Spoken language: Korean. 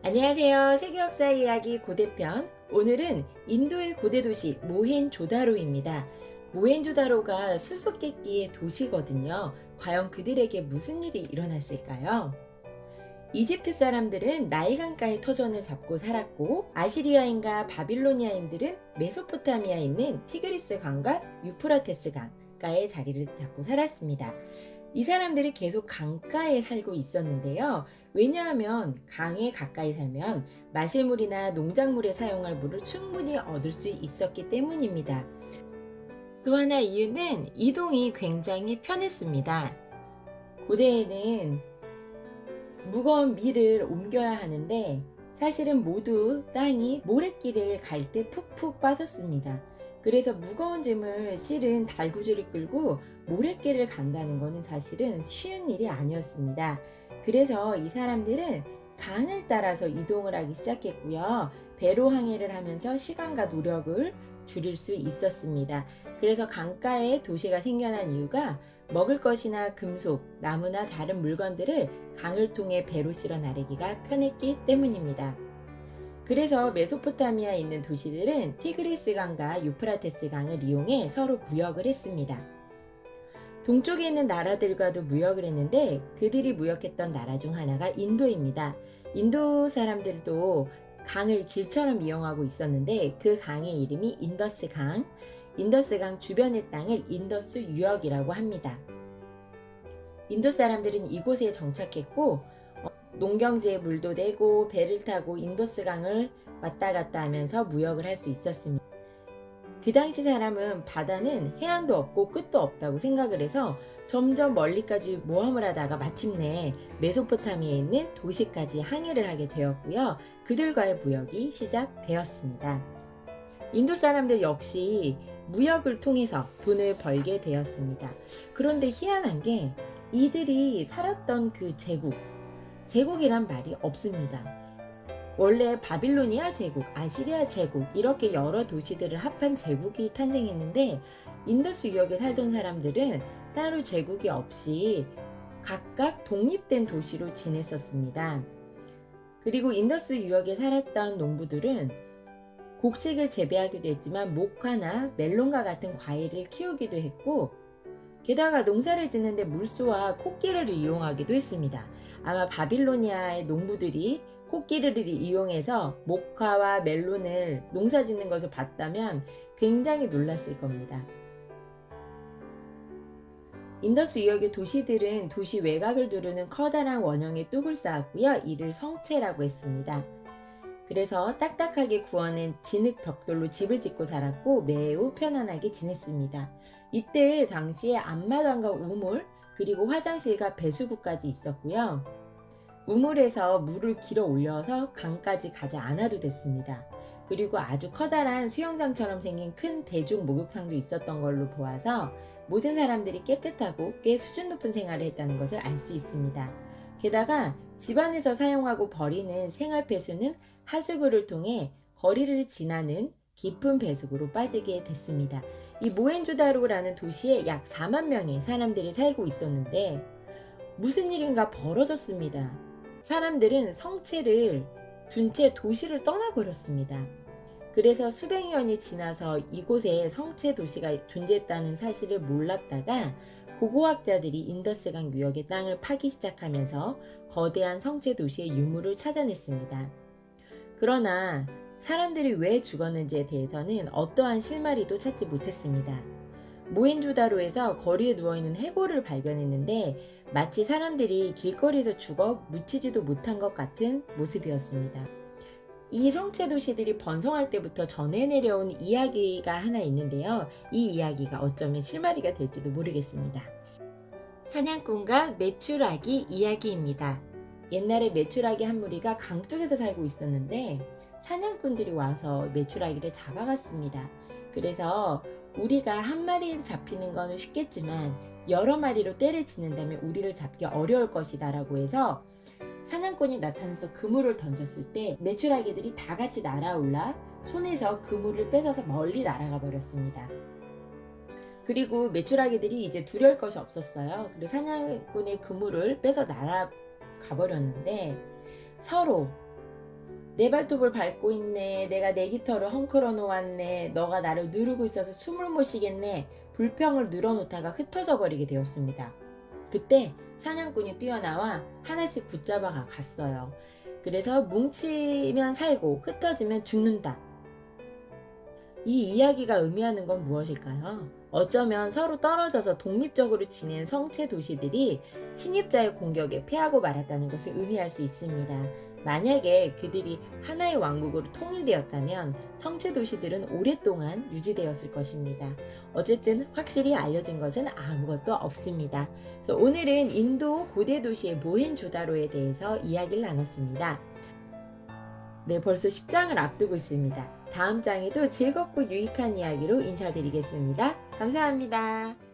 안녕하세요. 세계역사 이야기 고대편. 오늘은 인도의 고대 도시 모헨조다로입니다. 모헨조다로가 수수께끼의 도시거든요. 과연 그들에게 무슨 일이 일어났을까요? 이집트 사람들은 나일 강가의 터전을 잡고 살았고, 아시리아인과 바빌로니아인들은 메소포타미아에 있는 티그리스 강과 유프라테스 강가의 자리를 잡고 살았습니다. 이 사람들이 계속 강가에 살고 있었는데요. 왜냐하면 강에 가까이 살면 마실 물이나 농작물에 사용할 물을 충분히 얻을 수 있었기 때문입니다. 또 하나 이유는 이동이 굉장히 편했습니다. 고대에는 무거운 밀을 옮겨야 하는데 사실은 모두 땅이 모래길에 갈 때 푹푹 빠졌습니다. 그래서 무거운 짐을 실은 달구지를 끌고 모래길을 간다는 것은 사실은 쉬운 일이 아니었습니다. 그래서 이 사람들은 강을 따라서 이동을 하기 시작했고요. 배로 항해를 하면서 시간과 노력을 줄일 수 있었습니다. 그래서 강가에 도시가 생겨난 이유가 먹을 것이나 금속, 나무나 다른 물건들을 강을 통해 배로 실어 나르기가 편했기 때문입니다. 그래서 메소포타미아에 있는 도시들은 티그리스 강과 유프라테스 강을 이용해 서로 무역을 했습니다. 동쪽에 있는 나라들과도 무역을 했는데 그들이 무역했던 나라 중 하나가 인도입니다. 인도 사람들도 강을 길처럼 이용하고 있었는데 그 강의 이름이 인더스 강, 인더스 강 주변의 땅을 인더스 유역이라고 합니다. 인도 사람들은 이곳에 정착했고 농경지에 물도 내고 배를 타고 인더스 강을 왔다 갔다 하면서 무역을 할 수 있었습니다. 그 당시 사람은 바다는 해안도 없고 끝도 없다고 생각을 해서 점점 멀리까지 모험을 하다가 마침내 메소포타미아에 있는 도시까지 항해를 하게 되었고요. 그들과의 무역이 시작되었습니다. 인도 사람들 역시 무역을 통해서 돈을 벌게 되었습니다. 그런데 희한한 게 이들이 살았던 그 제국이란 말이 없습니다. 원래 바빌로니아 제국, 아시리아 제국 이렇게 여러 도시들을 합한 제국이 탄생했는데 인더스 유역에 살던 사람들은 따로 제국이 없이 각각 독립된 도시로 지냈었습니다. 그리고 인더스 유역에 살았던 농부들은 곡식을 재배하기도 했지만 목화나 멜론과 같은 과일을 키우기도 했고 게다가 농사를 짓는데 물소와 코끼리를 이용하기도 했습니다. 아마 바빌로니아의 농부들이 코끼리를 이용해서 목화와 멜론을 농사 짓는 것을 봤다면 굉장히 놀랐을 겁니다. 인더스 유역의 도시들은 도시 외곽을 두르는 커다란 원형의 뚝을 쌓았고요. 이를 성체라고 했습니다. 그래서 딱딱하게 구워낸 진흙 벽돌로 집을 짓고 살았고 매우 편안하게 지냈습니다. 이때 당시에 앞마당과 우물 그리고 화장실과 배수구까지 있었고요. 우물에서 물을 길어 올려서 강까지 가지 않아도 됐습니다. 그리고 아주 커다란 수영장처럼 생긴 큰 대중 목욕탕도 있었던 걸로 보아서 모든 사람들이 깨끗하고 꽤 수준 높은 생활을 했다는 것을 알 수 있습니다. 게다가 집안에서 사용하고 버리는 생활 폐수는 하수구를 통해 거리를 지나는 깊은 배수구로 빠지게 됐습니다. 이 모헨조다로라는 도시에 약 4만 명의 사람들이 살고 있었는데 무슨 일인가 벌어졌습니다. 사람들은 성체를 둔 채 도시를 떠나버렸습니다. 그래서 수백여 년이 지나서 이곳에 성체 도시가 존재했다는 사실을 몰랐다가 고고학자들이 인더스강 유역의 땅을 파기 시작하면서 거대한 성체 도시의 유물을 찾아냈습니다. 그러나 사람들이 왜 죽었는지에 대해서는 어떠한 실마리도 찾지 못했습니다. 모헨조다로에서 거리에 누워있는 해골을 발견했는데 마치 사람들이 길거리에서 죽어 묻히지도 못한 것 같은 모습이었습니다. 이 성체 도시들이 번성할 때부터 전해 내려온 이야기가 하나 있는데요. 이 이야기가 어쩌면 실마리가 될지도 모르겠습니다. 사냥꾼과 메추라기 이야기입니다. 옛날에 메추라기 한 무리가 강둑에서 살고 있었는데 사냥꾼들이 와서 메추라기를 잡아갔습니다. 그래서 우리가 한 마리 잡히는 건 쉽겠지만 여러 마리로 떼를 짓는다면 우리를 잡기 어려울 것이다 라고 해서 사냥꾼이 나타나서 그물을 던졌을 때 메추라기들이 다 같이 날아올라 손에서 그물을 뺏어서 멀리 날아가 버렸습니다. 그리고 메추라기들이 이제 두려울 것이 없었어요. 그리고 사냥꾼의 그물을 뺏어 날아가 버렸는데 서로 내 발톱을 밟고 있네. 내가 내 깃털을 헝클어 놓았네. 너가 나를 누르고 있어서 숨을 못 쉬겠네. 불평을 늘어놓다가 흩어져 버리게 되었습니다. 그때 사냥꾼이 뛰어나와 하나씩 붙잡아 갔어요. 그래서 뭉치면 살고 흩어지면 죽는다. 이 이야기가 의미하는 건 무엇일까요? 어쩌면 서로 떨어져서 독립적으로 지낸 성체 도시들이 침입자의 공격에 패하고 말았다는 것을 의미할 수 있습니다. 만약에 그들이 하나의 왕국으로 통일되었다면 성체 도시들은 오랫동안 유지되었을 것입니다. 어쨌든 확실히 알려진 것은 아무것도 없습니다. 그래서 오늘은 인도 고대 도시의 모헨조다로에 대해서 이야기를 나눴습니다. 네, 벌써 10장을 앞두고 있습니다. 다음 장에도 즐겁고 유익한 이야기로 인사드리겠습니다. 감사합니다.